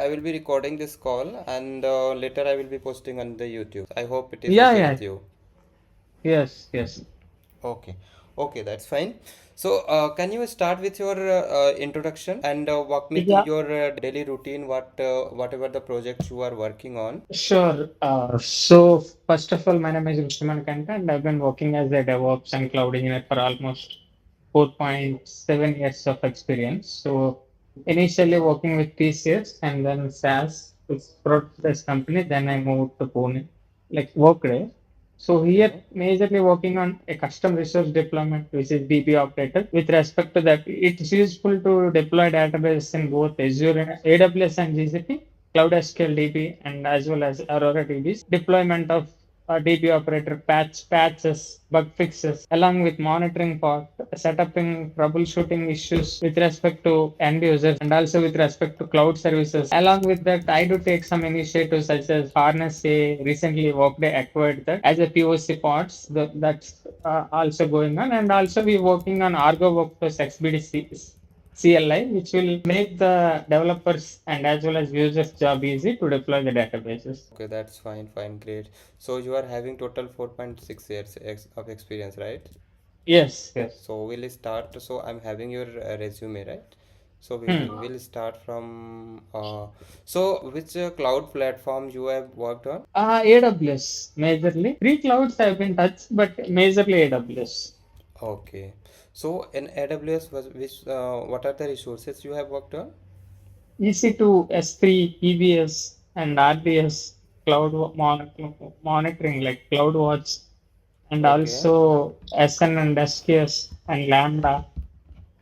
I will be recording this call and later I will be posting on the YouTube. I hope it is Yeah, okay yeah, with you. yes, yes. Okay, okay, that's fine. So, can you start with your introduction and walk me through Yeah, your daily routine, whatever the projects you are working on? sure. So first of all, my name is Rushman Kanta, and I've been working as a DevOps and cloud engineer for almost 4.7 years of experience. So initially working with TCS and then SaaS, which product company. Then I moved to Pune, like Workday. So here Okay, majorly working on a custom resource deployment, which is DB operator. With respect to that, it's useful to deploy database in both Azure and AWS and GCP, Cloud SQL DB, and as well as Aurora DBs. Deployment of DB operator patches, bug fixes, along with monitoring part, setting troubleshooting issues with respect to end users and also with respect to cloud services. Along with that, I do take some initiatives such as harness a recently Workday acquired that as a POC parts that's also going on, and also we working on Argo Workforce XBDC CLI, which will make the developers and as well as users job easy to deploy the databases. okay, that's fine, fine, great. So you are having total 4.6 years of experience, right? Yes, yes. So we'll start. So I'm having your resume, right? So we Hmm. will start from. So which cloud platform you have worked on? AWS majorly. Three clouds have been touched, but majorly AWS. Okay. So in AWS, was which what are the resources you have worked on? EC2, S3, EBS, and RDS monitoring like CloudWatch, and Okay. also SN and SKS and Lambda,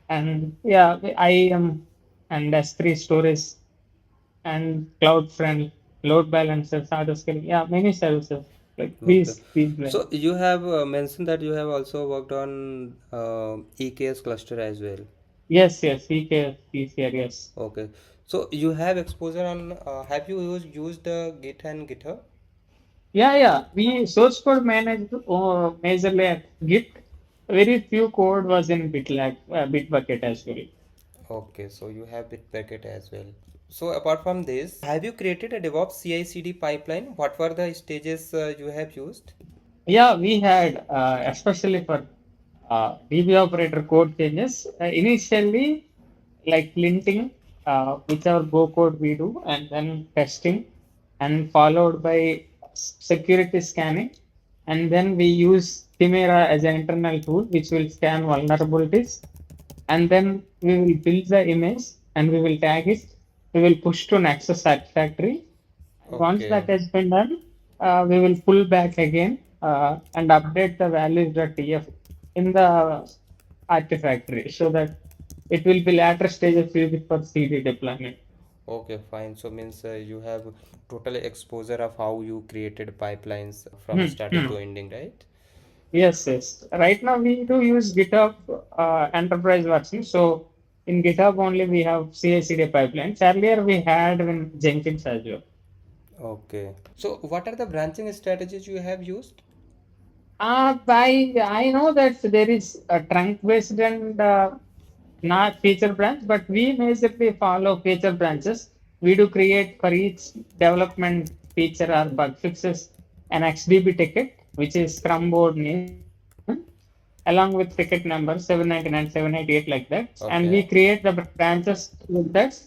and yeah, IAM and S3 storage and CloudFront, load balancers, auto scaling. Yeah, many services like Okay. these. So you have mentioned that you have also worked on EKS cluster as well. Yes, yes, EKS, PCR, yes. Okay. So you have exposure on. Have you used Git and GitHub? Yeah, yeah. We source code managed majorly at Git. Very few code was in Bitbucket as well. Okay, so you have Bitbucket as well. So apart from this, have you created a DevOps CI/CD pipeline? What were the stages you have used? Yeah, we had especially for DB operator code changes. Initially, like linting, whichever Go code we do, and then testing, and followed by security scanning, and then we use Chimera as an internal tool which will scan vulnerabilities, and then we will build the image and we will tag it. We will push to Nexus Satisfactory. And once that Okay, has been done, we will pull back again and update the values.tf in the Artifactory so that it will be later stages used for CD deployment. okay, fine. So means you have total exposure of how you created pipelines from Hmm, starting hmm. to ending, right? Yes, yes. Right now we do use GitHub enterprise version. So in GitHub only we have CI/CD pipelines. Earlier we had in Jenkins as well. Okay. So what are the branching strategies you have used? I know that there is a trunk based and not feature branch, but we basically follow feature branches. We do create for each development feature or bug fixes an XDB ticket, which is Scrum board name, along with ticket number 799, 788 like that. And we Okay. create the branches with that,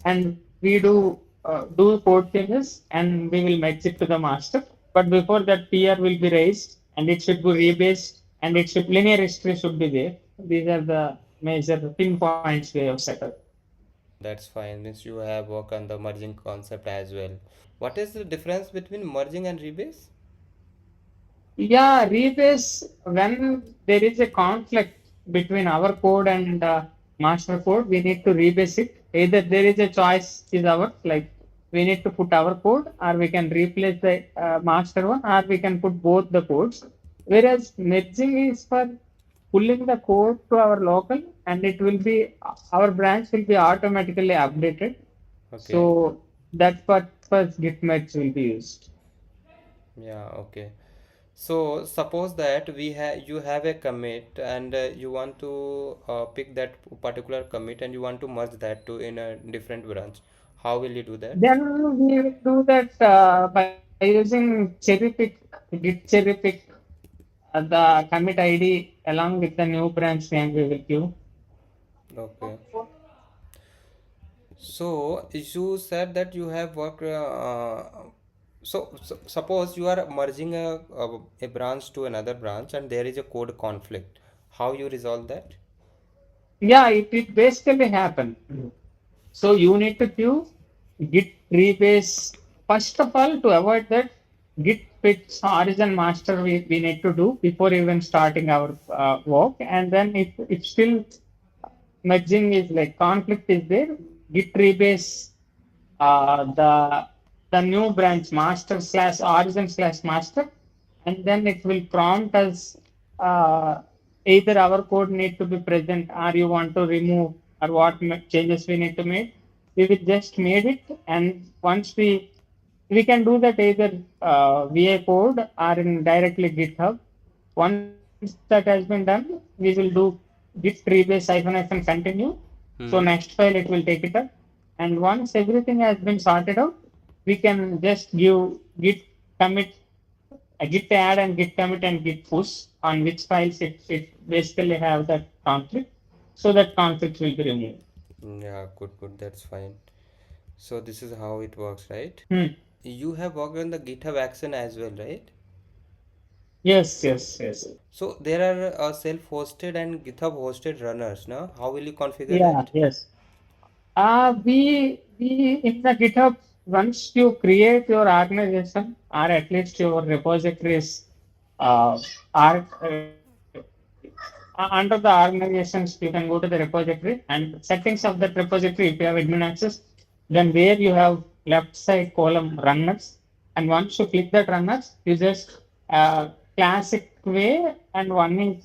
and we do code changes and we will match it to the master. But before that, PR will be raised and it should be rebased and it should linear history should be there. These are the major pinpoints we have set up. That's fine. Means you have worked on the merging concept as well. What is the difference between merging and rebase? Yeah, rebase when there is a conflict between our code and master code, we need to rebase it. Either there is a choice is ours, like we need to put our code, or we can replace the master one, or we can put both the codes. Whereas merging is for pulling the code to our local, and it will be our branch will be automatically updated. Okay. So that purpose git merge will be used. Yeah, okay. So suppose that we have you have a commit and you want to pick that particular commit and you want to merge that to in a different branch. How will you do that? Then we will do that by using cherry pick, git cherry pick, the commit ID along with the new branch name we will give. Okay. So you said that you have worked. So suppose you are merging a branch to another branch and there is a code conflict. How you resolve that? Yeah, it basically happen. So you need to give git rebase. First of all, to avoid that, git fix origin master we need to do before even starting our work. And then if still merging is like conflict is there, git rebase the new branch master slash origin slash master, and then it will prompt us uh, either our code need to be present or you want to remove or what changes we need to make. We will just made it, and once we can do that either via code or in directly GitHub. Once that has been done, we will do git rebase -continue. So Hmm. next file it will take it up. And once everything has been sorted out, we can just give git commit, git add and git commit and git push on which files it basically have that conflict. So that conflict will be removed. Yeah, good, good. That's fine. So this is how it works, right? Hmm. You have worked on the GitHub Action as well, right? Yes, yes, yes. So there are self-hosted and GitHub hosted runners, no? How will you configure Yeah, that? yes. We in the GitHub, once you create your organization or at least your repositories are under the organizations, you can go to the repository and settings of that repository. If you have admin access, then where you have left side column runners, and once you click that runners, you just classic way and one is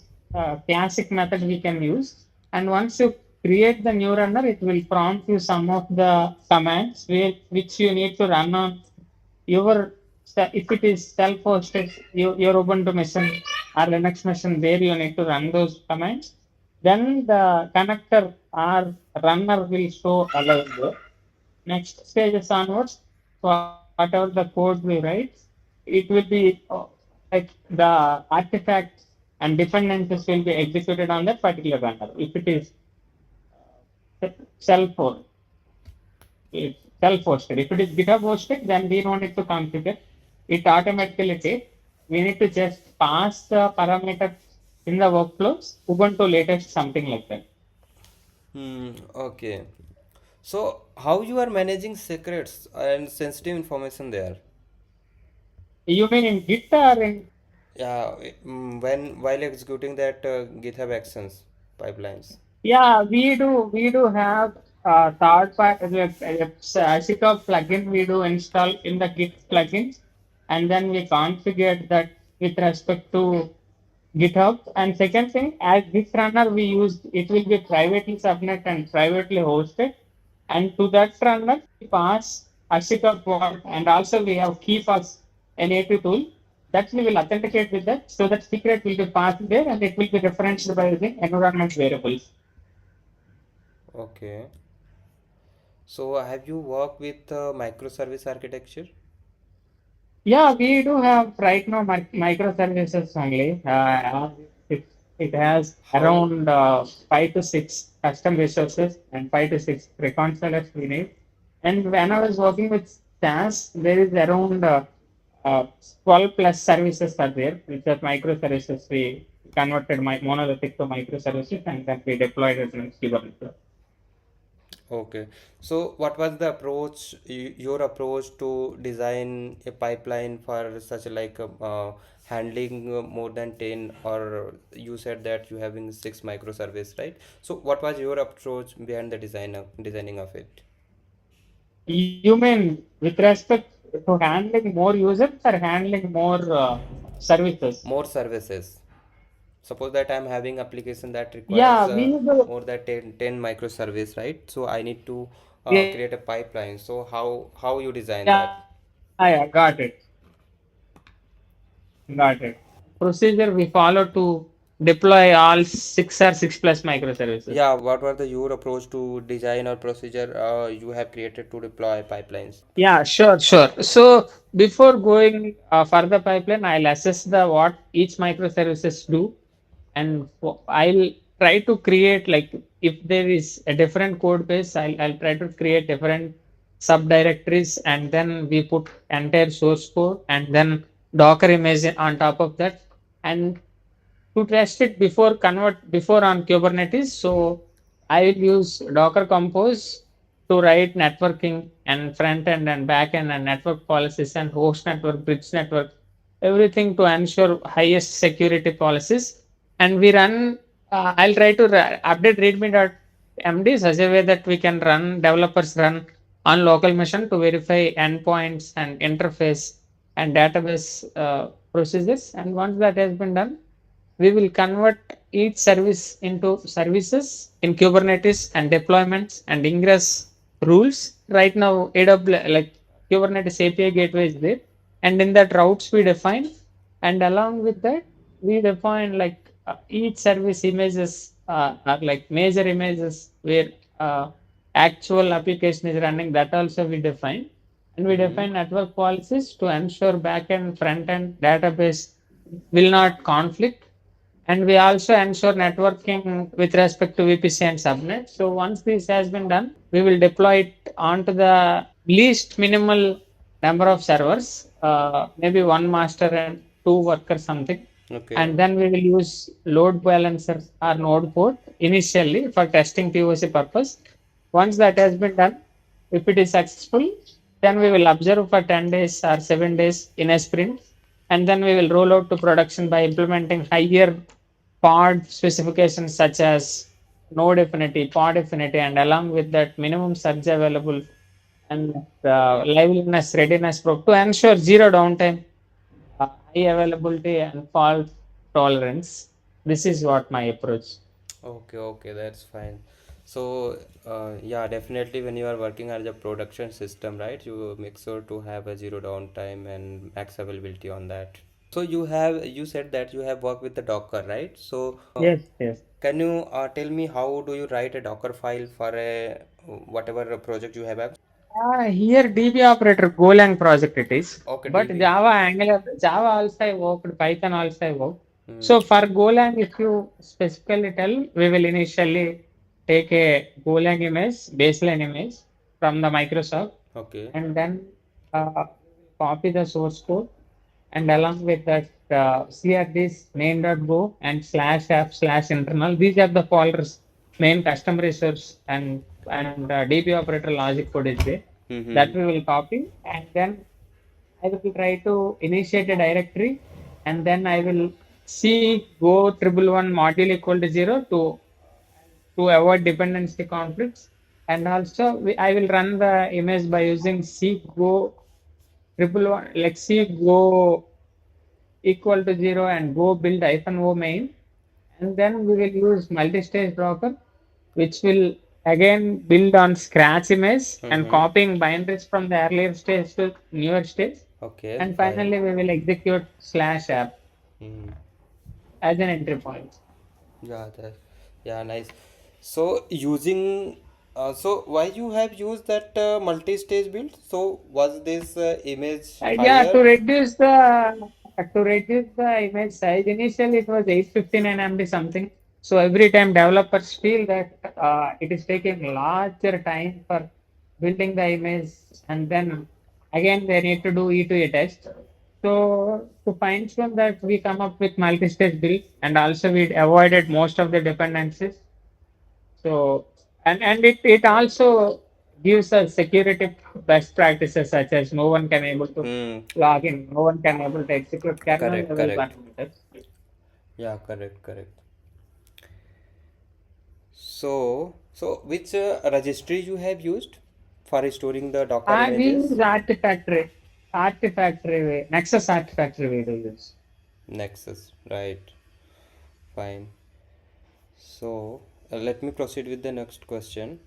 classic method we can use. And once you create the new runner, it will prompt you some of the commands which you need to run on your if it is self-hosted, your Ubuntu machine or Linux machine, there you need to run those commands. Then the connector or runner will show alive there. Next stages onwards, whatever the code we write, it will be like the artifacts and dependencies will be executed on that particular runner. If it is self-hosted, it's self-hosted. If it is GitHub hosted, then we don't need to configure. It automatically takes. We need to just pass the parameter in the workflows, Ubuntu latest, something like that. Hmm, okay. So how you are managing secrets and sensitive information there? You mean in Git or in? Yeah, when while executing that GitHub Actions pipelines. Yeah, we do have third part Ashika plugin we do install in the Git plugins, and then we configure that with respect to GitHub. And second thing, as this runner we use, it will be privately subnet and privately hosted. And to that runner, we pass Ashika port, and also we have KeePass, a native tool that we will authenticate with that, so that secret will be passed there and it will be referenced by using environment variables. Okay. So have you worked with microservice architecture? Yeah, we do have right now microservices only. It has How? around 5 to 6 custom resources and 5 to 6 reconcilers we need. And when I was working with SaaS, there is around uh, 12 plus services are there, which are microservices. We converted my monolithic to microservices and then we deployed it in Kubernetes. Okay. So what was the approach, your approach to design a pipeline for such like handling more than 10, or you said that you having 6 microservice, right? So what was your approach behind the designing of it? You mean with respect to handling more users or handling more services? More services. Suppose that I'm having application that Yeah, requires we do. more than ten microservice, right? So I need to Yeah, create a pipeline. So how you design yeah, that? yeah, got it. Got it. Procedure we follow to. deploy all 6 or 6 plus microservices. Yeah, what were the your approach to design or procedure you have created to deploy pipelines? Yeah, sure, sure. So before going for the pipeline, I'll assess the what each microservices do, and I'll try to create like if there is a different code base, I'll try to create different subdirectories, and then we put entire source code and then Docker image on top of that, and to test it before on Kubernetes. So I will use Docker Compose to write networking and front end and back end and network policies and host network, bridge network, everything to ensure highest security policies. And we run. I'll try to update readme.md such a way that we can run developers run on local machine to verify endpoints and interface and database procedures. And once that has been done, we will convert each service into services in Kubernetes and deployments and ingress rules. Right now, AWS like Kubernetes API gateway is there, and in that routes we define, and along with that we define like each service images are like major images where actual application is running. That also we define, and we Mm-hmm. define network policies to ensure backend, front end, database will not conflict, and we also ensure networking with respect to VPC and subnet. So once this has been done, we will deploy it onto the least minimal number of servers, maybe one master and two workers something. Okay. And then we will use load balancer or node port initially for testing POC purpose. Once that has been done, if it is successful, then we will observe for 10 days or 7 days in a sprint, and then we will roll out to production by implementing higher pod specifications such as node affinity, pod affinity, and along with that minimum surge available and liveliness, readiness probe to ensure zero downtime, high availability, and fault tolerance. This is what my approach. Okay, okay, that's fine. So, yeah, definitely when you are working as a production system, right, you make sure to have a zero downtime and max availability on that. So you said that you have worked with the Docker, right? So, Yes, yes. can you tell me how do you write a Docker file for a whatever project you have? Here DB operator Golang project it is, Okay, but DB. Java, Angular, Java also I worked, Python also I worked. Hmm. So for Golang, if you specifically tell, we will initially take a Golang image, baseline image from the Microsoft, Okay. and then copy the source code, and along with that CRDs main.go and slash app slash internal. These are the folders, main custom resource and DB operator logic code is there. Mm-hmm. That we will copy, and then I will try to initiate a directory, and then I will see go triple one module equal to 0 to avoid dependency conflicts. And also I will run the image by using C go triple one like C go equal to 0 and go build -o main, and then we will use multi-stage broker, which will again build on scratch image and Mm-hmm. copying binaries from the earlier stage to newer stage, Okay, and fine. finally we will execute slash app Mm. as an entry point. Yeah, yeah, nice. So using so why you have used that multi-stage build? So was this image Yeah, higher? to reduce the image size. Initially, it was 859 MB something. So every time developers feel that it is taking larger time for building the image, and then again they need to do E2E test. So to fine tune that, we come up with multi-stage build, and also we avoided most of the dependencies. So and it also gives us security best practices such as no one can able to Hmm. log in, no one can able to execute kernel Correct, level correct. parameters. Yeah, correct, correct. So which registry you have used for storing the Docker We use images? artifactory way, Nexus artifactory way to use. Nexus, right? Fine. So let me proceed with the next question.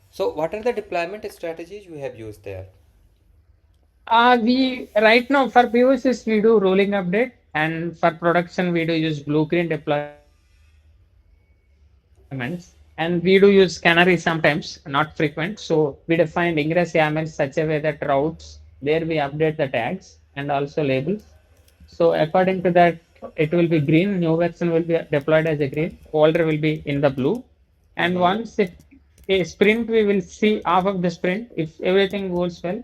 So what are the deployment strategies you have used there? We right now for POCs we do rolling update. And for production, we do use blue green deployments, and we do use canary sometimes, not frequent. So we define ingress YAML such a way that routes there we update the tags and also labels. So according to that, it will be green. New version will be deployed as a green. Older will be in the blue. And once if Mm-hmm. a sprint, we will see half of the sprint. If everything goes well,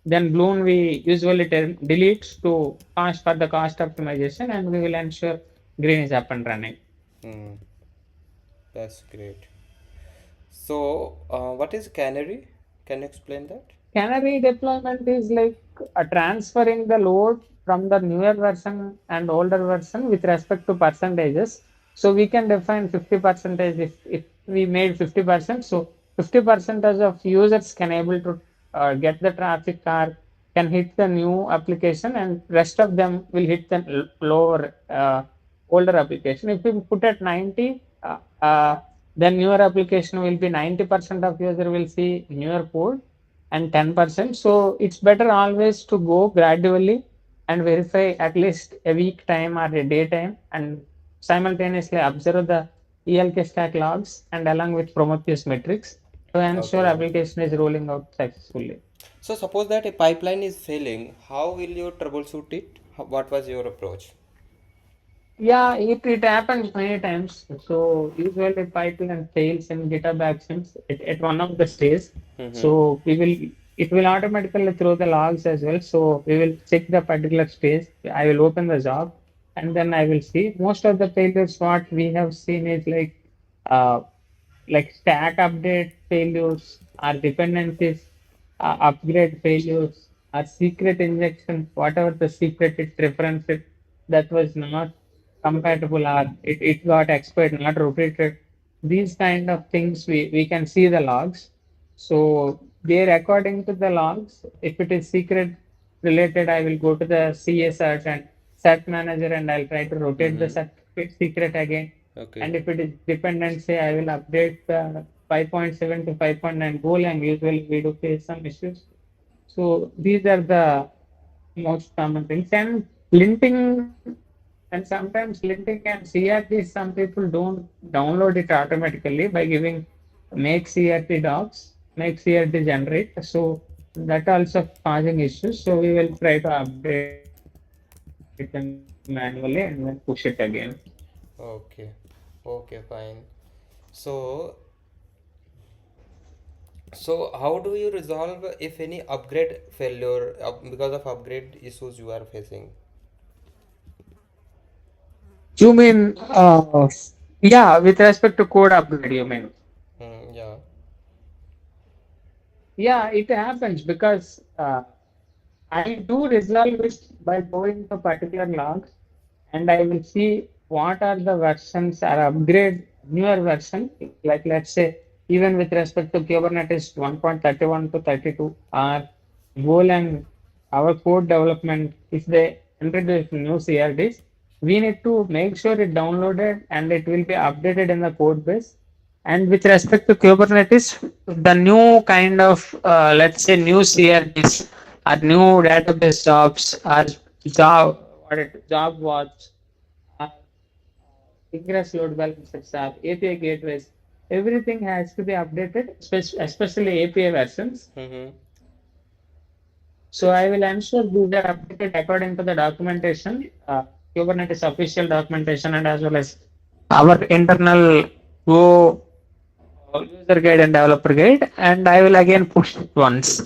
then Bloom we usually deletes to cost for the cost optimization, and we will ensure green is up and running. Hmm. That's great. So, what is canary? Can you explain that? Canary deployment is like transferring the load from the newer version and older version with respect to percentages. So we can define 50 percentage if we made 50%. So 50 percentage of users can able to get the traffic or can hit the new application, and rest of them will hit the lower older application. If we put at 90, then newer application will be 90% of user will see newer code and 10%. So it's better always to go gradually and verify at least a week time or a day time, and simultaneously observe the ELK stack logs and along with Prometheus metrics to ensure Okay. application is rolling out successfully. So, suppose that a pipeline is failing, how will you troubleshoot it? What was your approach? Yeah, it happens many times. So usually pipeline fails in GitHub Actions at one of the stages. Mm-hmm. So it will automatically throw the logs as well. So we will check the particular stage. I will open the job and then I will see. Most of the failures what we have seen is uh, like stack update failures or dependencies, upgrade failures or secret injection, whatever the secret it references that was not compatible or it got expired, not rotated. These kind of things we can see the logs. So there according to the logs, if it is secret related, I will go to the CA search and search manager and I'll try to rotate the Mm-hmm. certificate secret again. And Okay. if it is dependency, I will update the 5.7 to 5.9 goal, and usually we do face some issues. So these are the most common things. And linting, and sometimes linting and CRT, some people don't download it automatically by giving make CRT docs, make CRT generate. So that also causing issues. So we will try to update them manually and then push it again. Okay. Okay, fine. So, so how do you resolve if any upgrade failure because of upgrade issues you are facing? You mean, yeah, with respect to code upgrade, you mean? Hmm, yeah. Yeah, it happens because I do resolve it by going to particular logs and I will see what are the versions or upgrade newer version. Like let's say even with respect to Kubernetes 1.31 to 32 or Golang, our code development, if they introduce new CRDs, we need to make sure it downloaded and it will be updated in the code base. And with respect to Kubernetes, the new kind of let's say new CRDs or new database jobs or job watch or ingress load balancers or API gateways, everything has to be updated, especially API versions. Mm-hmm. So I will ensure these are updated according to the documentation, Kubernetes official documentation, and as well as our internal Go user guide and developer guide, and I will again push it once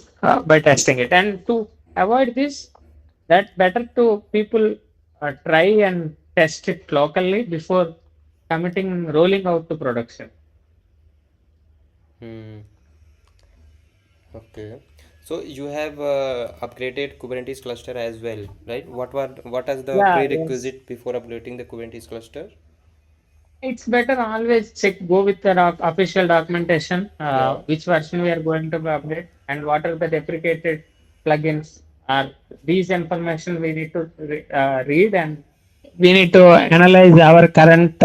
by testing it. And to avoid this, that better to people try and test it locally before committing rolling out to production. Hmm. Okay. So you have upgraded Kubernetes cluster as well, right? What is the Yeah, yes. prerequisite before upgrading the Kubernetes cluster? It's better always go with the official documentation, Yeah. which version we are going to update and what are the deprecated plugins. These information we need to read, and we need to analyze our current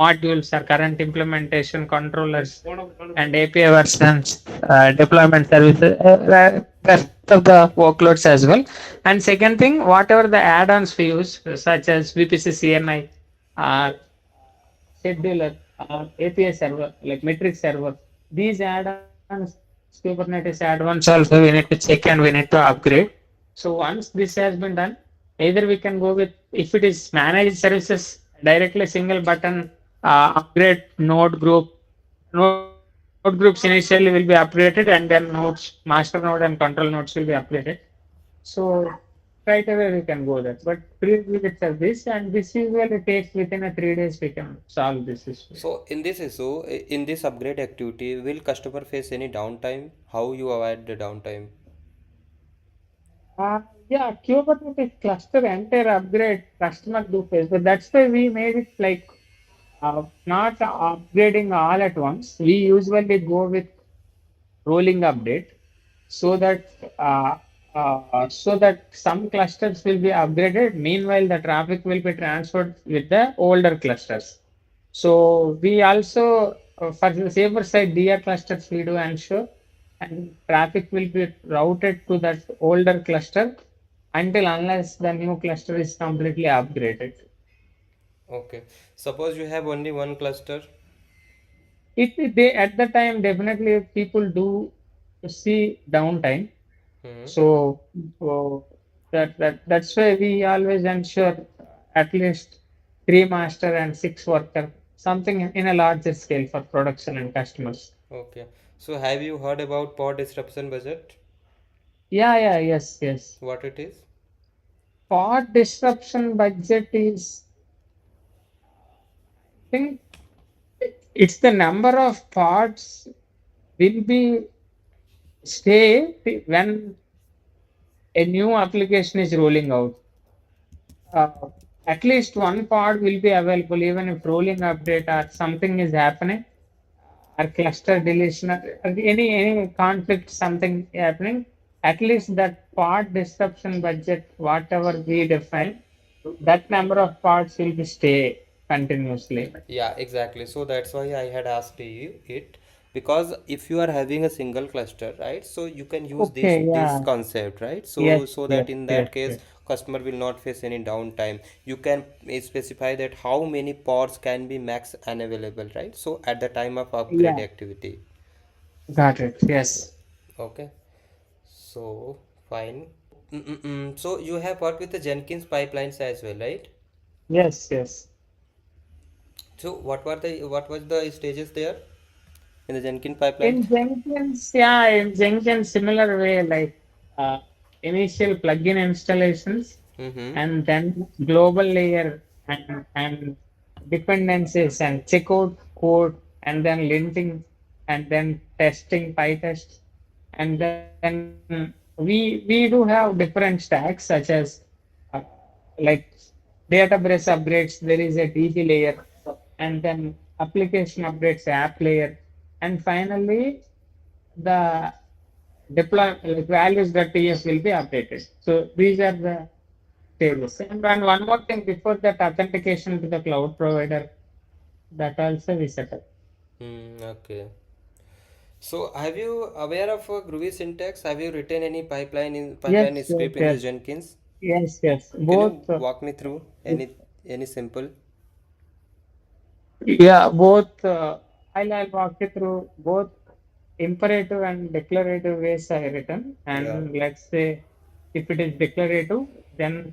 modules or current implementation controllers and API versions, deployment services. of the workloads as well. And second thing, whatever the add-ons we use, such as VPC CNI, uh, scheduler, API server, like metric server, these add-ons, Kubernetes add-ons also we need to check and we need to upgrade. So once this has been done, either we can go with, if it is managed services, directly single button upgrade node group. Node groups initially will be upgraded and then nodes, master node and control nodes will be upgraded. So right away we can go there. But prerequisites are this, and this usually takes within a 3 days we can solve this issue. So in this issue, in this upgrade activity, will customer face any downtime? How you avoid the downtime? Yeah, Kubernetes cluster entire upgrade customer do face, but that's why we made it like not upgrading all at once. We usually go with rolling update so that some clusters will be upgraded. Meanwhile, the traffic will be transferred with the older clusters. So we also, for the safer side, DR clusters we do ensure, and traffic will be routed to that older cluster until unless the new cluster is completely upgraded. Okay. Suppose you have only one cluster. They at the time definitely people do see downtime. Hmm. So, that's why we always ensure at least three master and six worker, something in a larger scale for production and customers. Okay. So have you heard about pod disruption budget? Yeah, yeah, yes, yes. What it is? Pod disruption budget is, I think it's the number of pods will be stay when a new application is rolling out. Uh, at least one pod will be available even if rolling update or something is happening, or cluster deletion or any conflict something happening. At least that pod disruption budget whatever we define, that number of pods will be stay continuously. Yeah, exactly. So that's why I had asked you it, because if you are having a single cluster, right? So you can use Okay, this yeah, concept, right? yes, So yes, that in yes, that case, yes. customer will not face any downtime. You can specify that how many pods can be max unavailable, right? So at the time of upgrade Yeah, activity. got it, yes, Okay. So fine. So you have worked with the Jenkins pipelines as well, right? yes, yes. So what was the stages there in the Jenkins pipeline? In Jenkins, yeah, in Jenkins, similar way, like uh, initial plugin installations, Mm-hmm. and then global layer and dependencies and checkout code, and then linting, and then testing, PyTest, and then we do have different stacks such as uh, like database upgrades. There is a DB layer, and then application updates, app layer, and finally the deploy like values.ts will be updated. So these are the stages. And one more thing before that, authentication to the cloud provider, that also we set up. Okay. So have you aware of Groovy syntax? Have you written any pipeline Yes, yes, script in the yes, Jenkins? yes, yes. Can you Both. walk me through any simple? Yeah, both. I'll walk you through both imperative and declarative ways I written. Yeah. And let's say if it is declarative, then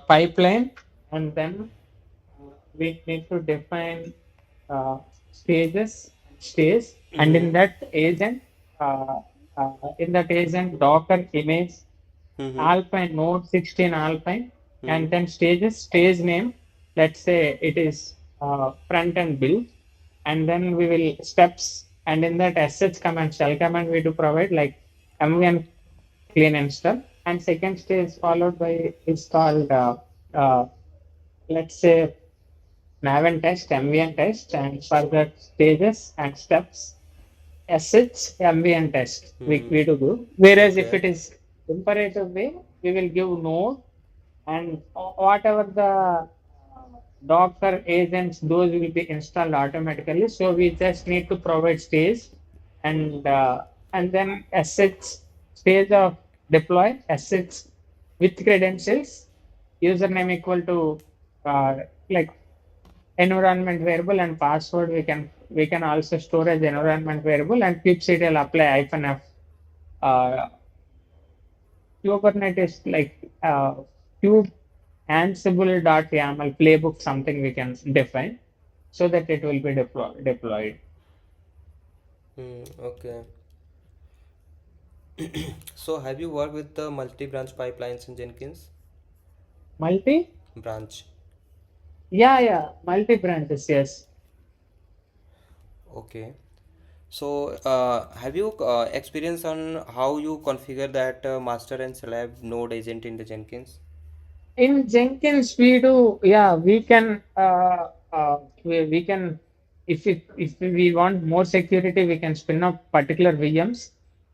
pipeline, and then we need to define stages, stage, and Mm-hmm. uh, in that agent, Docker image, Mm-hmm. Alpine node 16 Alpine, Mm-hmm. and then stages, stage name. Let's say it is front end build, and then we will steps, and in that sh command, shell command, we do provide like mvn clean install, and second stage followed by is called uh, let's say Maven test, MVN test, and further stages and steps, SH, MVN test Mm-hmm. we do. Whereas if Okay. it is imperative way, we will give node, and whatever the Docker agents, those will be installed automatically. So we just need to provide stage, and then SH stage of deploy assets with credentials, username equal to uh, like environment variable and password we can also store as environment variable and kubectl apply hyphen f. Kubernetes like kube ansible.yaml playbook something we can define so that it will be deployed. Okay. So have you worked with the multi-branch pipelines in Jenkins? Multi? Branch. Yeah, multi branches, yes. Okay. So have you experience on how you configure that master and slab node agent in the Jenkins? In Jenkins, we do, yeah, we can, if we want more security, we can spin up particular VMs,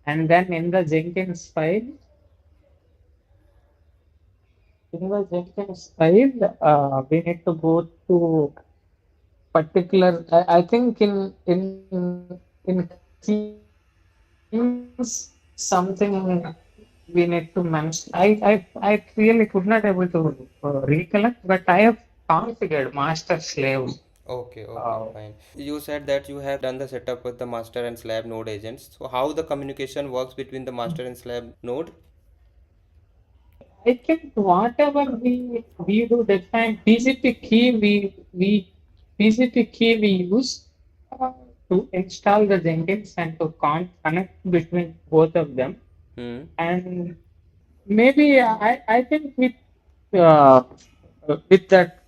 and then in the Jenkins file, we need to go to particular. I think in keys something we need to manage. I really could not able to recollect, but I have configured master slave. Okay, okay, Uh, fine. You said that you have done the setup with the master and slab node agents. So how the communication works between the master and slab node? I think whatever we do define TCP key we use uh, to install the Jenkins and to connect between both of them. Hmm. And maybe I think uh, with that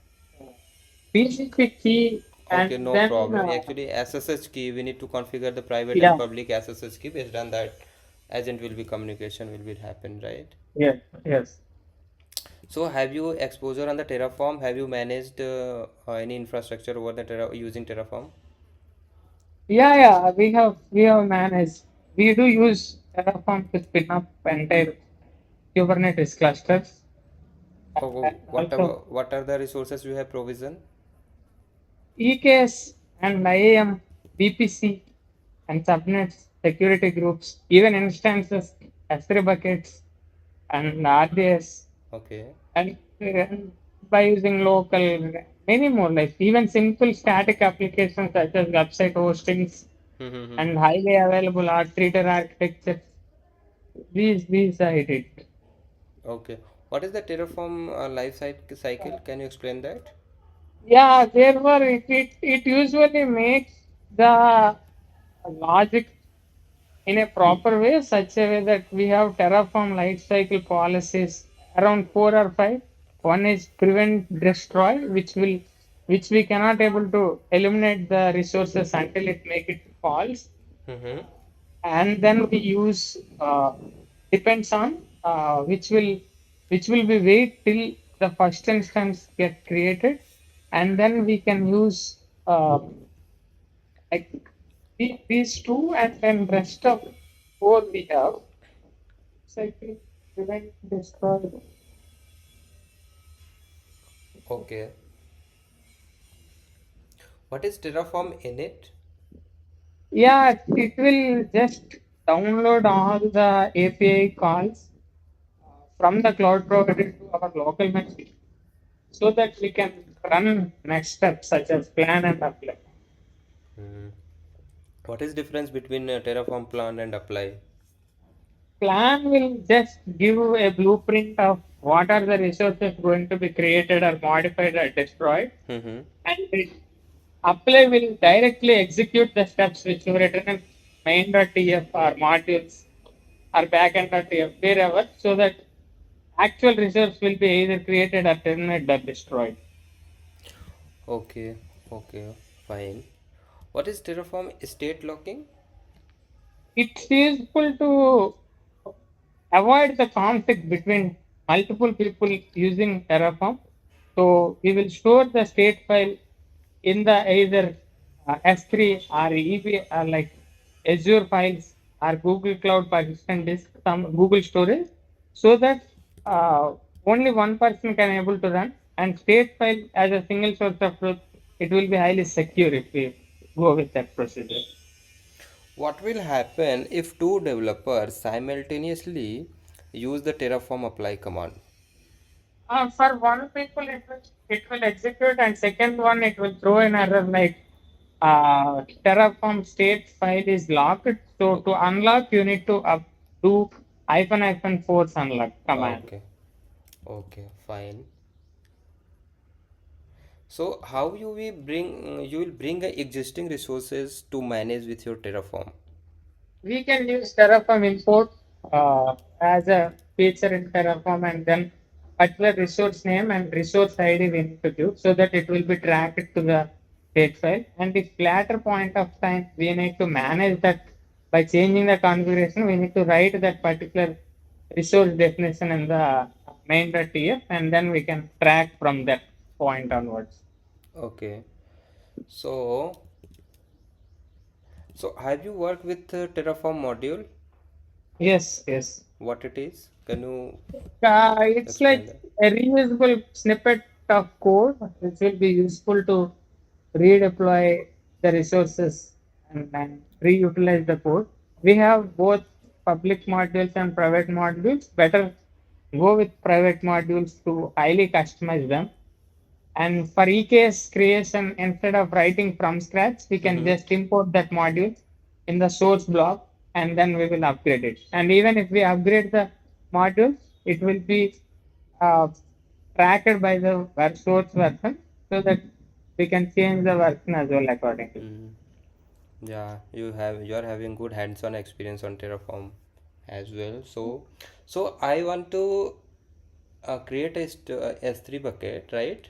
TCP key Okay, and no then problem. Actually, SSH key, we need to configure the private and yeah, public SSH key. Based on that, agent will be communication will be happen, right? yes. So have you exposure on the Terraform? Have you managed any infrastructure over the using Terraform? We have managed. We do use Terraform to spin up entire Kubernetes clusters. Oh, And also what are the resources you have provision? EKS and IAM, VPC and subnets, security groups, even instances, S3 buckets and RDS Okay. and by using local many more like even simple static applications such as website hostings Mm-hmm. and highly available R-treater architecture. These I did. Okay. What is the Terraform cycle? Can you explain that? Yeah, there were it usually makes the logic in a proper way, such a way that we have Terraform lifecycle policies around four or five. One is prevent destroy, which we cannot able to eliminate the resources until it make it false, Mm-hmm. and then we use depends on which will be wait till the first instance get created, and then we can use like these two, and then rest of four we have cycle prevent destroy. Okay. What is Terraform init? Yeah, it will just download all the API calls from the cloud provider to our local machine so that we can run next steps such as plan and apply. Hmm. What is difference between Terraform plan and apply? Plan will just give a blueprint of what are the resources going to be created or modified or destroyed, Mm-hmm. and apply will directly execute the steps which were written in main.tf or modules or backend.tf wherever, so that actual resource will be either created or terminated or destroyed. Okay. Okay. Fine. What is Terraform state locking? It's useful to avoid the conflict between multiple people using Terraform. So we will store the state file in the either S3 or EB or like Azure files or Google Cloud persistent disk, some Google storage, so that only one person can able to run, and state file as a single source of truth. It will be highly secure if we go with that procedure. What will happen if two developers simultaneously use the Terraform apply command? For one people, it will execute, and second one, it will throw an error like Terraform state file is locked. So O- to unlock, you need to do -force unlock command. Okay, okay, fine. So how you will bring the existing resources to manage with your Terraform? We can use Terraform import as a feature in Terraform, and then particular resource name and resource ID we need to give so that it will be tracked to the state file. And if later point of time we need to manage that by changing the configuration, we need to write that particular resource definition in the main.tf, and then we can track from that point onwards. Okay. So so have you worked with the Terraform module? Yes, yes. What it is? Can you It's explain like that? a reusable snippet of code which will be useful to redeploy the resources and reutilize the code. We have both public modules and private modules. Better go with private modules to highly customize them. And for EKS creation, instead of writing from scratch, we can Mm-hmm. just import that module in the source block, and then we will upgrade it. And even if we upgrade the module, it will be uh, tracked by the source version so that we can change the version as well accordingly. Mm. Yeah, you are having good hands-on experience on Terraform as well. So I want to create a S3 bucket, right?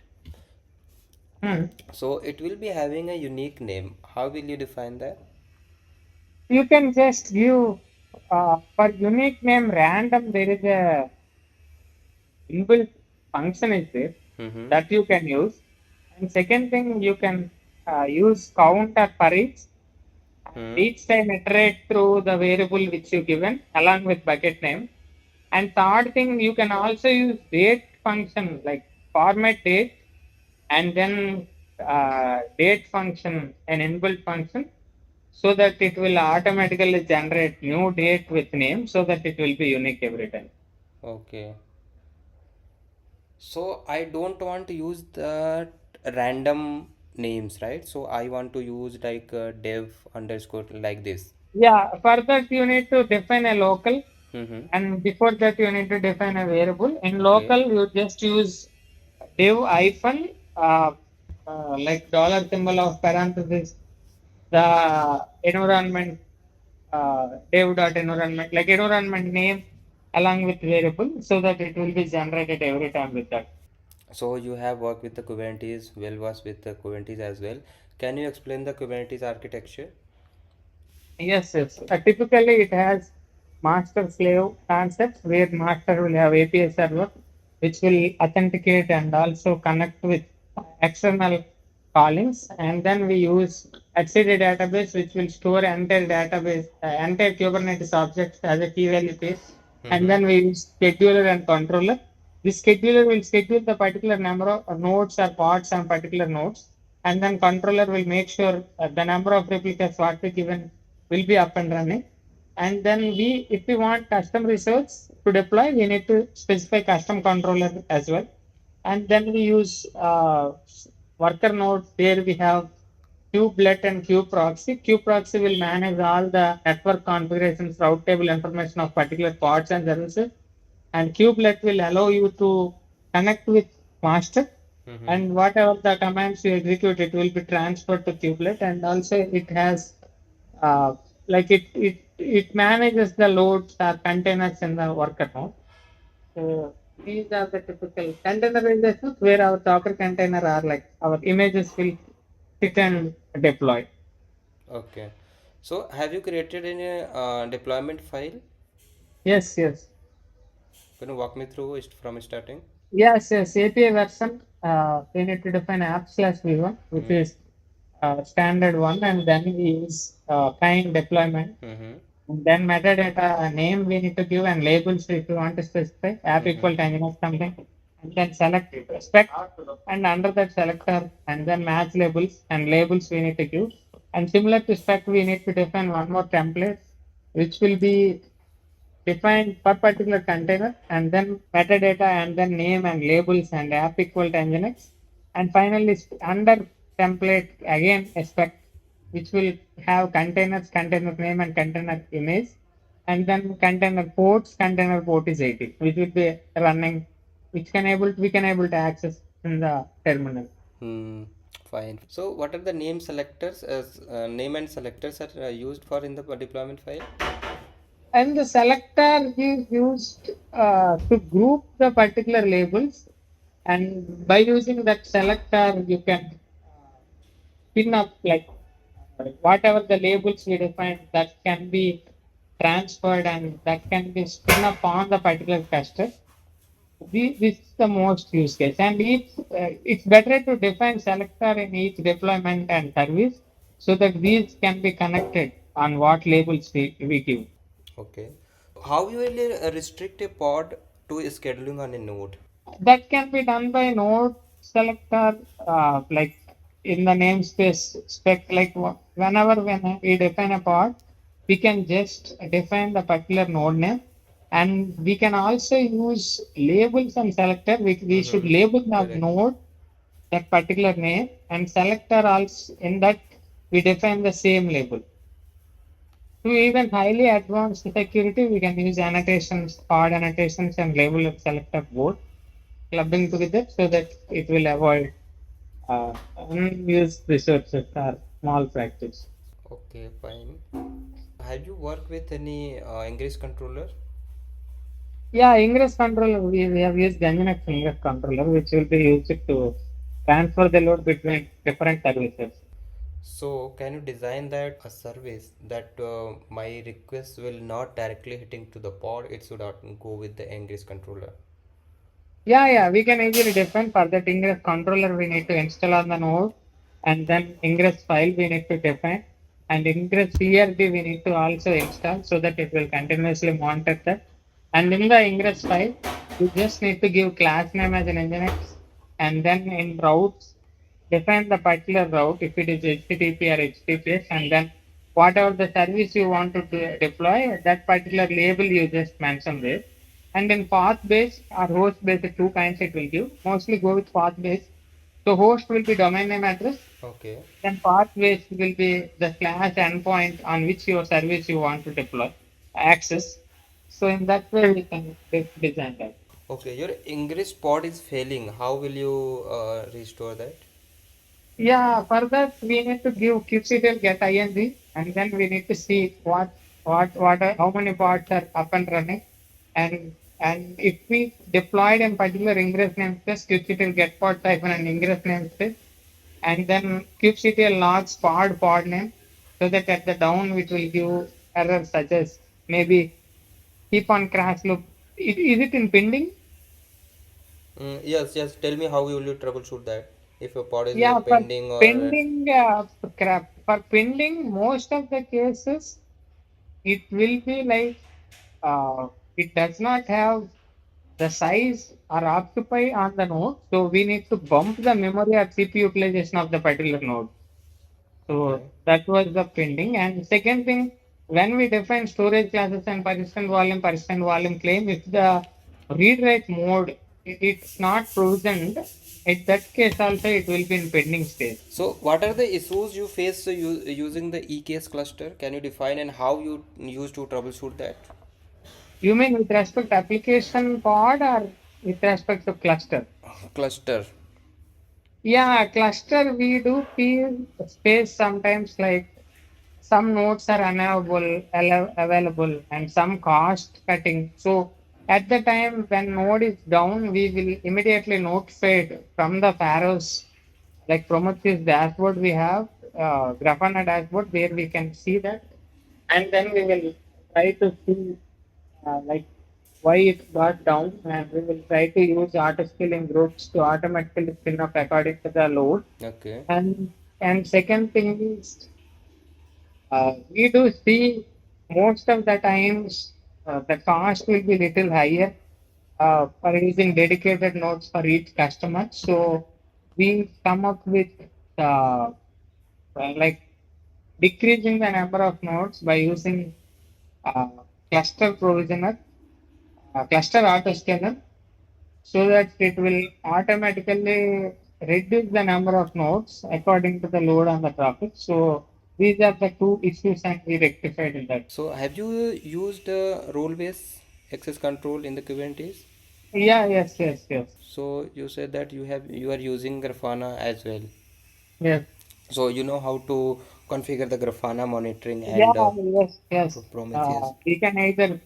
Hmm. So it will be having a unique name. How will you define that? You can just give for unique name random. There is a inbuilt function is there Mm-hmm. that you can use. And second thing, you can use counter for each, and Hmm. each time iterate through the variable which you given along with bucket name. And third thing, you can also use date function like format date, and then date function, an inbuilt function, so that it will automatically generate new date with name so that it will be unique every time. Okay. So I don't want to use the random names, right? So I want to use like dev underscore like this. Yeah, for that you need to define a local, Mm-hmm. and before that you need to define a variable. In Okay. local, you just use div hyphen like dollar symbol of parenthesis, the environment div dot environment, like environment name along with variable, so that it will be generated every time with that. So you have worked with the Kubernetes, well versed with the Kubernetes as well. Can you explain the Kubernetes architecture? Yes, yes. Typically, it has master slave concept where master will have API server which will authenticate and also connect with external callings. And then we use etcd database which will store entire database, entire Kubernetes objects as a key value pair. And Mm-hmm. then we use scheduler and controller. This scheduler will schedule the particular number of nodes or pods on particular nodes, and then controller will make sure the number of replicas what we given will be up and running. And then if we want custom resource to deploy, we need to specify custom controller as well. And then we use worker node where we have kubelet and kubeproxy. Kubeproxy will manage all the network configurations, route table information of particular pods and services. And kubelet will allow you to connect with master, Mm-hmm. and whatever the commands you execute, it will be transferred to kubelet. And also it has like it manages the loads or containers in the worker node. So these are the typical containerizations where our Docker container are like our images will sit and deploy. Okay. So have you created any deployment file? Yes, yes. Can you walk me through it from starting? Yes, yes. API version, we need to define app slash v1, which Mm-hmm. is standard one, and then we use kind deployment. Mm-hmm. And then metadata name we need to give, and labels if you want to specify app Mm-hmm. equal time something, and then select spec, and under that selector, and then match labels, and labels we need to give. And similar to spec, we need to define one more template, which will be defined per particular container, and then metadata, and then name and labels and app equal to nginx, and finally under template again a spec which will have containers, container name and container image, and then container port is 80, which will be running, which can able we can able to access in the terminal. Hmm. Fine. So, what are the name selectors as name and selectors are used for in the deployment file? And the selector is used to group the particular labels, and by using that selector you can pin up like whatever the labels we define that can be transferred and that can be spin up on the particular cluster. This is the most use case, and it's better to define selector in each deployment and service so that these can be connected on what labels we give. Okay. How you will restrict a pod to scheduling on a node? That can be done by node selector, like in the namespace spec. Like whenever when we define a pod, we can just define the particular node name, and we can also use labels and selector. We should Mm-hmm. label the Correct. node that particular name, and selector also in that we define the same label. To even highly advanced security, we can use annotations, pod annotations, and label of selector both clubbing together so that it will avoid unused resources or malpractice. Okay, fine. Have you worked with any English controller? Yeah, ingress controller, we have used Nginx ingress controller, which will be used to transfer the load between different services. So, can you design that a service that my request will not directly hitting to the pod, it should not go with the English controller? Yeah, we can easily define for that ingress controller we need to install on the node, and then ingress file we need to define, and ingress CRD we need to also install so that it will continuously monitor that. And in the ingress file, you just need to give class name as an nginx, and then in routes define the particular route if it is HTTP or HTTPS, and then whatever the service you want to deploy, that particular label you just mentioned there. And in path based or host based, two kinds it will give. Mostly go with path based. So host will be domain name address. Okay. Then path based will be the slash endpoint on which your service you want to deploy access. So in that way we can design that. Okay, your English pod is failing. How will you restore that? Yeah, for that we need to give kubectl get ing, and then we need to see how many pods are up and running, and if we deployed in particular ingress namespace, kubectl get pod type and ingress namespace, and then kubectl logs pod name, so that at the down it will give errors such as maybe keep on crash loop. Is it in pending? Yes, yes. Tell me how will you troubleshoot that? If a pod is Yeah, for pending or pending for pending, most of the cases it will be like it does not have the size or occupy on the node, so we need to bump the memory or CPU utilization of the particular node. So okay. that was the pending. And second thing, when we define storage classes and persistent volume claim, if the read write mode it's not provisioned, in that case also it will be in pending state. So, what are the issues you face using the EKS cluster? Can you define and how you use to troubleshoot that You mean with respect to application pod or with respect to cluster? cluster? Yeah, cluster we do feel space sometimes like some nodes are available and some cost cutting. So at the time when node is down, we will immediately notify from the Pharaohs like Prometheus dashboard we have, Grafana dashboard where we can see that, and then we will try to see like why it got down, and we will try to use auto scaling groups to automatically spin up according to the load. Okay. And second thing is we do see most of the times the cost will be little higher for using dedicated nodes for each customer. So we come up with like decreasing the number of nodes by using uh, cluster provisioner, cluster auto scaler, so that it will automatically reduce the number of nodes according to the load on the traffic. So these are the two issues and we rectified in that. So have you used role-based access control in the Kubernetes? Yeah, yes, yes, yes. So you said that you are using Grafana as well. Yes. So you know how to configure the Grafana monitoring Yeah, and yes, yes. Prometheus. We can either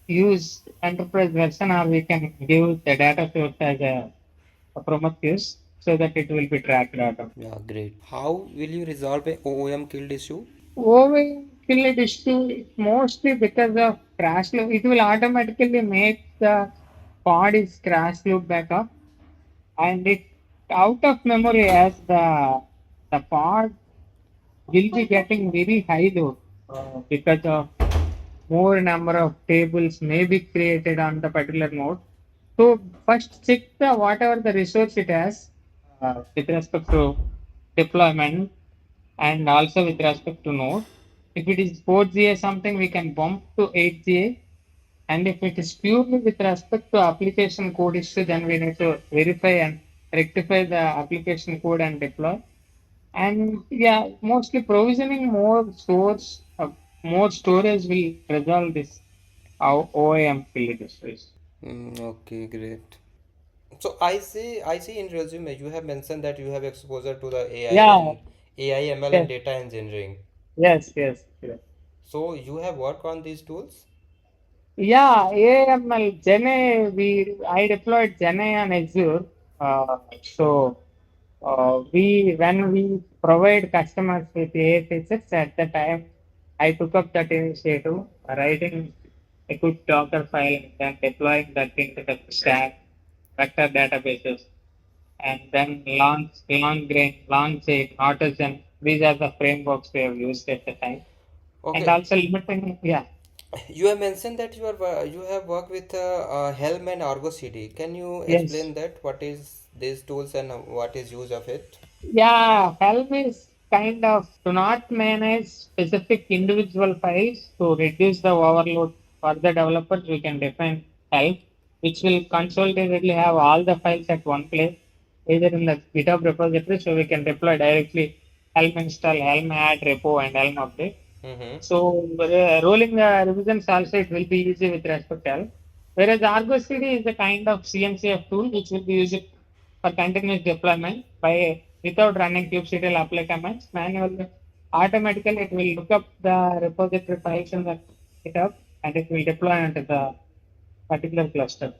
use enterprise version or we can give the data source as a Prometheus so that it will be tracked out. Yeah, great. How will you resolve a OOM killed issue? Overkill it is to mostly because of crash loop. It will automatically make the pod is crash loop backup and it out of memory as the pod will be getting very high load because of more number of tables may be created on the particular node. So first check the whatever the resource it has with respect to deployment and also with respect to node. If it is 4GA something, we can bump to 8GA. And if it is purely with respect to application code issue, then we need to verify and rectify the application code and deploy. And yeah, mostly provisioning more storage will resolve this OAM field issues. Okay, great. So I see in resume you have mentioned that you have exposure to the Yeah, AI, ML and yes, data engineering. yes, yes, yes. So you have worked on these tools? Yeah, AML, Gene, I deployed Gene on Azure. So when we provide customers with AI features at the time, I took up that initiative, writing a good Docker file and then deploying that into the stack, vector databases, and then launch it, Artisan. These are the frameworks we have used at the time. And Okay, also limiting, yeah, you have mentioned that you have worked with Helm and Argo CD. Can you yes. explain that? What is these tools and what is use of it? Yeah, Helm is kind of to not manage specific individual files to reduce the overload for the developers. We can define Helm, which will consolidatedly have all the files at one place, either in the GitHub repository, so we can deploy directly Helm install, Helm add repo, and Helm update. Mm-hmm. So rolling the revisions also it will be easy with respect to Helm. Whereas Argo CD is a kind of CNCF tool which will be used for continuous deployment by without running kubectl apply commands manually. Automatically it will look up the repository files in the GitHub and it will deploy into the particular cluster.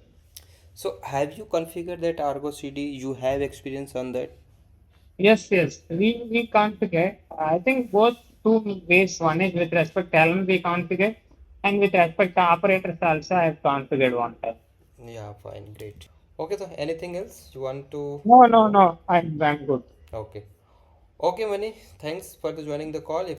So have you configured that Argo CD? You have experience on that? Yes, yes. We configure. I think both two ways. One is with respect to Helm we configure, and with respect to operators also I have configured one time. Yeah, fine, great. Okay, so anything else you want to No, no, know? no. I'm good. Okay. Okay, Mani, thanks for the joining the call. If